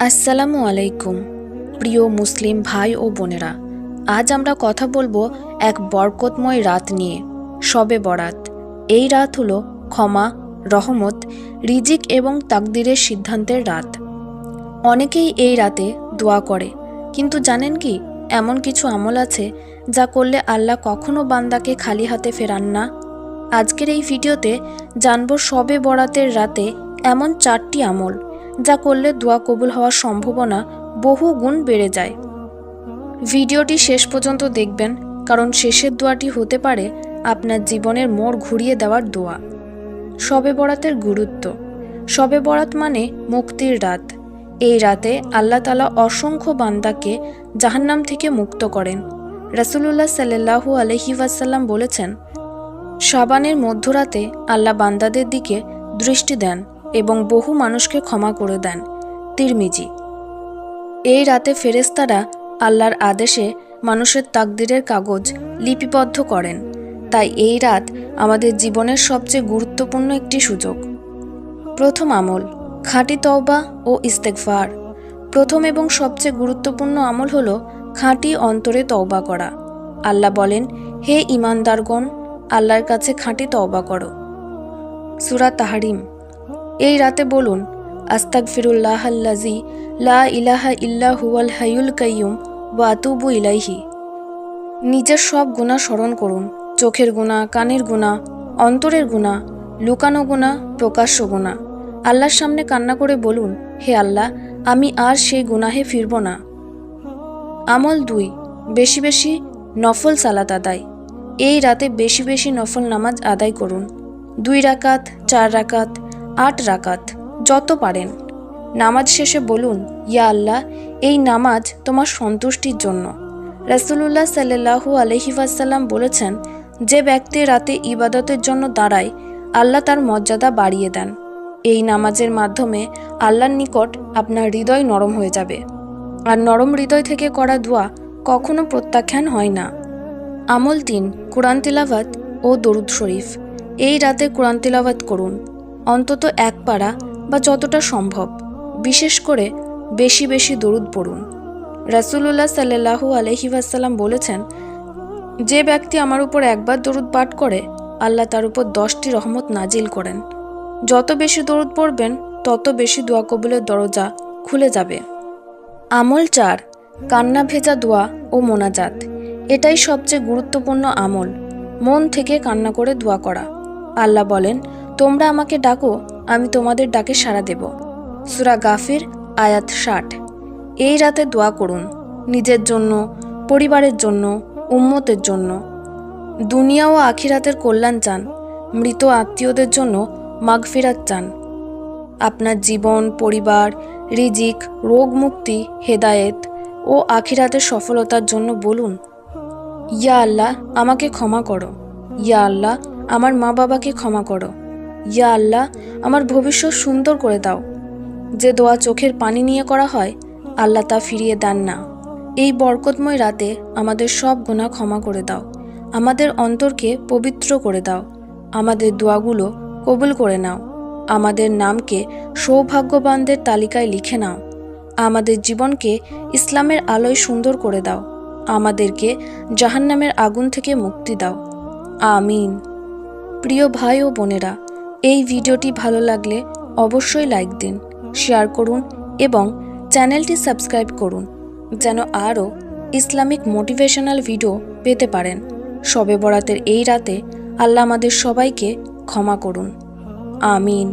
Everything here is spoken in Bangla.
আসসালামু আলাইকুম প্রিয় মুসলিম ভাই ও বোনেরা। আজ আমরা কথা বলবো এক বরকতময় রাত নিয়ে, শবে বরাত। এই রাত হলো ক্ষমা, রহমত, রিজিক এবং তাকদিরের সিদ্ধান্তের রাত। অনেকেই এই রাতে দোয়া করে, কিন্তু জানেন কি, এমন কিছু আমল আছে যা করলে আল্লাহ কখনো বান্দাকে খালি হাতে ফেরান না। আজকের এই ভিডিওতে জানব শবে বরাতের রাতে এমন 4টি আমল যা করলে দোয়া কবুল হওয়ার সম্ভাবনা বহু গুণ বেড়ে যায়। ভিডিওটি শেষ পর্যন্ত দেখবেন, কারণ শেষের দোয়াটি হতে পারে আপনার জীবনের মোড় ঘুরিয়ে দেওয়ার দোয়া। শবে বরাতের গুরুত্ব। শবে বরাত মানে মুক্তির রাত। এই রাতে আল্লাহ তাআলা অসংখ্য বান্দাকে জাহান্নাম থেকে মুক্ত করেন। রাসূলুল্লাহ সাল্লাল্লাহু আলাইহি ওয়াসাল্লাম বলেছেন, শাবানের মধ্যরাতে আল্লাহ বান্দাদের দিকে দৃষ্টি দেন এবং বহু মানুষকে ক্ষমা করে দেন। তিরমিজি। এই রাতে ফেরেশতারা আল্লাহর আদেশে মানুষের তাকদিরের কাগজ লিপিবদ্ধ করেন। তাই এই রাত আমাদের জীবনের সবচেয়ে গুরুত্বপূর্ণ একটি সুযোগ। প্রথম আমল, খাঁটি তওবা ও ইস্তেগফার। প্রথম এবং সবচেয়ে গুরুত্বপূর্ণ আমল হলো খাঁটি অন্তরে তওবা করা। আল্লাহ বলেন, হে ঈমানদারগণ, আল্লাহর কাছে খাঁটি তওবা করো। সূরা তাহরিম। এই রাতে বলুন, আস্তাগফিরুল্লাহাল্লাযী লা ইলাহা ইল্লা হুয়াল হাইয়ুল কাইয়্যুম ওয়া আতুবু ইলাইহি। নিজের সব গুনাহ স্মরণ করুন, চোখের গুনাহ, কানের গুনাহ, অন্তরের গুনাহ, লুকানো গুনাহ, প্রকাশ্য গুনাহ। আল্লাহর সামনে কান্না করে বলুন, হে আল্লাহ, আমি আর সেই গুনাহে ফিরব না। আমল 2, বেশি বেশি নফল সালাত আদায়। এই রাতে বেশি বেশি নফল নামাজ আদায় করুন। 2 রাকাত, 4 রাকাত, 8 রাকাত, যত পারেন। নামাজ শেষে বলুন, ইয়া আল্লাহ, এই নামাজ তোমার সন্তুষ্টির জন্য। রাসূলুল্লাহ সাল্লাল্লাহু আলাইহি ওয়াসাল্লাম বলেছেন, যে ব্যক্তি রাতে ইবাদতের জন্য দাঁড়ায়, আল্লাহ তার মর্যাদা বাড়িয়ে দেন। এই নামাজের মাধ্যমে আল্লাহর নিকট আপনার হৃদয় নরম হয়ে যাবে, আর নরম হৃদয় থেকে করা দোয়া কখনো প্রত্যাখ্যান হয় না। আমল 3, কুরআন তিলাওয়াত ও দরুদ শরীফ। এই রাতে কুরআন তিলাওয়াত করুন, অন্তত 1 পারা বা যতটা সম্ভব। বিশেষ করে বেশি বেশি দরুদ পড়ুন। রাসূলুল্লাহ সাল্লাল্লাহু আলাইহি ওয়াসাল্লাম বলেছেন, যে ব্যক্তি আমার উপর একবার দরুদ পাঠ করে, আল্লাহ তার উপর 10টি রহমত নাজিল করেন। যত বেশি দরুদ পড়বেন, তত বেশি দোয়া কবুলের দরজা খুলে যাবে। আমল 4, কান্না ভেজা দোয়া ও মোনাজাত। এটাই সবচেয়ে গুরুত্বপূর্ণ আমল, মন থেকে কান্না করে দোয়া করা। আল্লাহ বলেন, তোমরা আমাকে ডাকো, আমি তোমাদের ডাকে সাড়া দেব। সূরা গাফির আয়াত 60। এই রাতে দোয়া করুন, নিজের জন্য, পরিবারের জন্য, উম্মতের জন্য। দুনিয়া ও আখিরাতের কল্যাণ চান, মৃত আত্মীয়দের জন্য মাগফিরাত চান। আপনার জীবন, পরিবার, রিজিক, রোগ মুক্তি, হেদায়েত ও আখিরাতের সফলতার জন্য বলুন, ইয়া আল্লাহ, আমাকে ক্ষমা করো। ইয়া আল্লাহ, আমার মা বাবাকে ক্ষমা করো। ইয়া আল্লাহ, আমার ভবিষ্যৎ সুন্দর করে দাও। যে দোয়া চোখের পানি নিয়ে করা হয়, আল্লাহ তা ফিরিয়ে দেন না। এই বরকতময় রাতে আমাদের সব গুনাহ ক্ষমা করে দাও, আমাদের অন্তরকে পবিত্র করে দাও, আমাদের দোয়াগুলো কবুল করে নাও, আমাদের নামকে সৌভাগ্যবানদের তালিকায় লিখে নাও, আমাদের জীবনকে ইসলামের আলোয় সুন্দর করে দাও, আমাদেরকে জাহান্নামের আগুন থেকে মুক্তি দাও। আমিন। প্রিয় ভাই ও বোনেরা, এই ভিডিওটি ভালো লাগলে অবশ্যই লাইক দিন, শেয়ার করুন এবং চ্যানেলটি সাবস্ক্রাইব করুন, যেন আরও ইসলামিক মোটিভেশনাল ভিডিও পেতে পারেন। শবে বরাতের এই রাতে আল্লাহ আমাদের সবাইকে ক্ষমা করুন। আমিন।